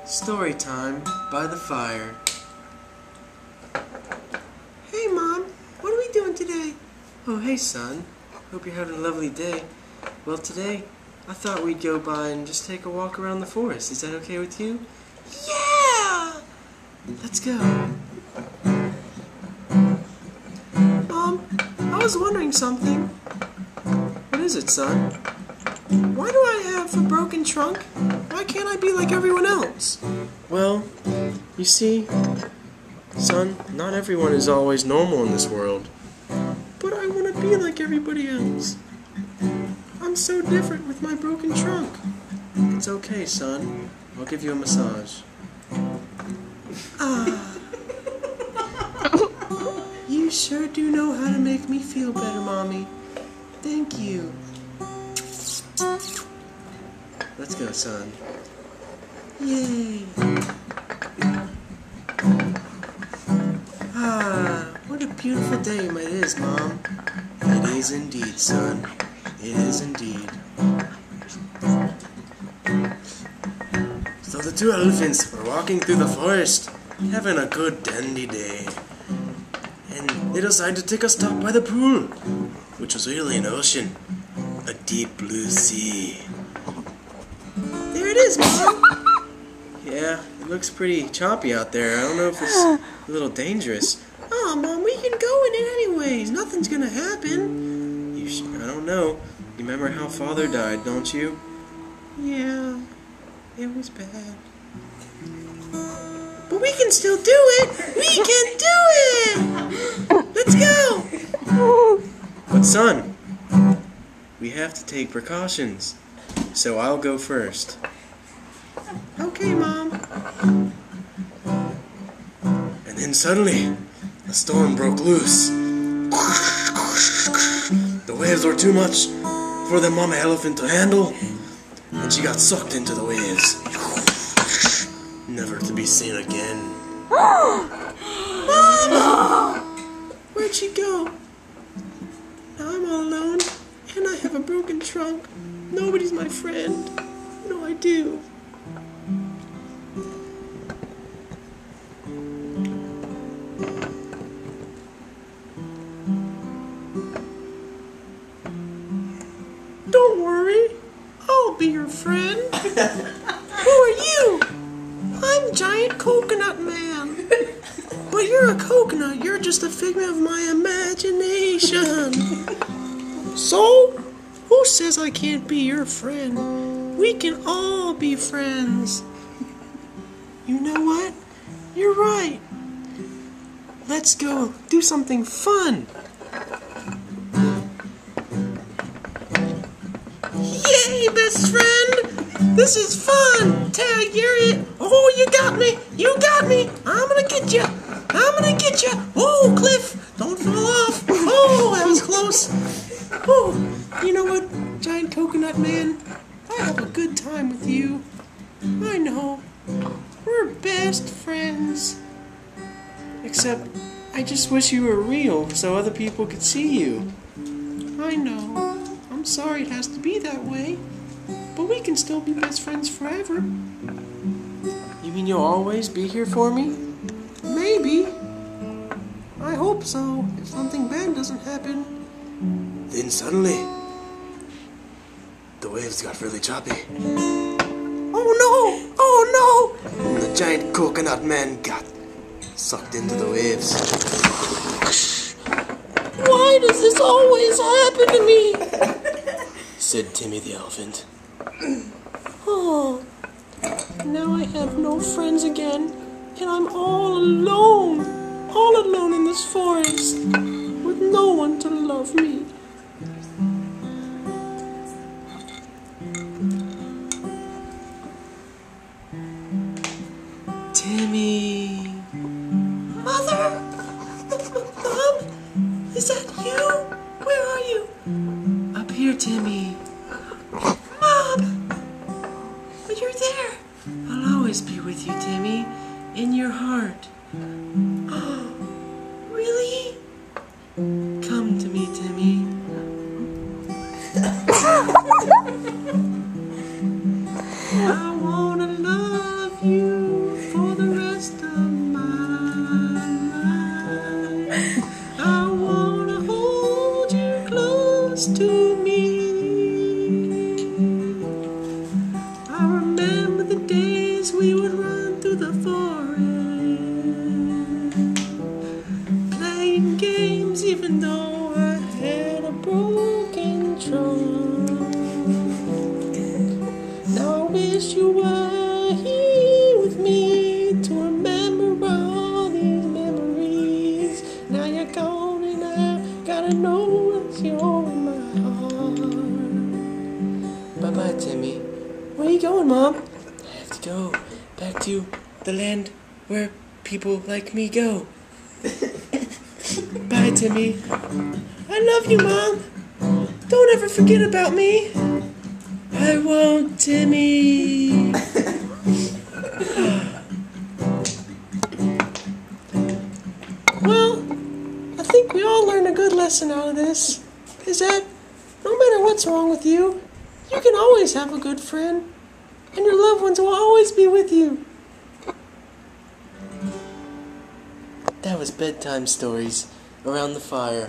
Story time by the fire. Hey Mom, what are we doing today? Oh hey son, hope you're having a lovely day. Well today, I thought we'd go by and just take a walk around the forest. Is that okay with you? Yeah! Let's go. Mom, I was wondering something. What is it, son? Why do I have a broken trunk? Why can't I be like everyone else? Well, you see, son, not everyone is always normal in this world. But I want to be like everybody else. I'm so different with my broken trunk. It's okay, son. I'll give you a massage. You sure do know how to make me feel better, Mommy. Thank you. Let's go, son. Yay! What a beautiful day it is, Mom. It is indeed, son. It is indeed. So the two elephants were walking through the forest, having a good dandy day. And they decided to take a stop by the pool, which was really an ocean. A deep blue sea. There it is, Mom! Yeah, it looks pretty choppy out there. I don't know if it's a little dangerous. Oh, Mom, we can go in it anyways. Nothing's gonna happen. I don't know. You remember how Father died, don't you? Yeah, it was bad. But we can still do it! We can do it! Let's go! But son, we have to take precautions. So I'll go first. Okay, Mom. And then suddenly, a storm broke loose. The waves were too much for the mama elephant to handle, and she got sucked into the waves. Never to be seen again. Mama! Where'd she go? Now I'm all alone, and I have a broken trunk. Nobody's my friend. What do I do? Don't worry, I'll be your friend. Who are you? I'm Giant Coconut Man. But you're a coconut, you're just a figment of my imagination. So, who says I can't be your friend? We can all be friends. You know what? You're right. Let's go do something fun. Yay, best friend! This is fun! Tag, you're it! Oh, you got me! You got me! I'm gonna get you! I'm gonna get you! Oh, Cliff! Don't fall off! Oh, that was close! Oh, you know what, Giant Coconut Man? I have a good time with you. I know. We're best friends. Except, I just wish you were real so other people could see you. I know. I'm sorry it has to be that way, but we can still be best friends forever. You mean you'll always be here for me? Maybe. I hope so, if something bad doesn't happen. Then suddenly, the waves got really choppy. Oh no! Oh no! And the Giant Coconut Man got sucked into the waves. Why does this always happen to me? Said Timmy the elephant. Oh, now I have no friends again, and I'm all alone in this forest, with no one to love me. Timmy! Mother! Mom? Is that you? Where are you? Up here, Timmy. Mom! But you're there. I'll always be with you, Timmy. In your heart. Oh, really? Come to me, Timmy. I wanna love you. days we would run through the forest, playing games even though I had a broken trunk. Now I wish you were here with me to remember all these memories. Now you're gone and I gotta know that you're in my heart. Bye-bye, Timmy. Where are you going, Mom? I have to go back to the land where people like me go. Bye, Timmy. I love you, Mom. Don't ever forget about me. I won't, Timmy. Well, I think we all learned a good lesson out of this. Is that no matter what's wrong with you, you can always have a good friend, and your loved ones will always be with you. That was bedtime stories around the fire.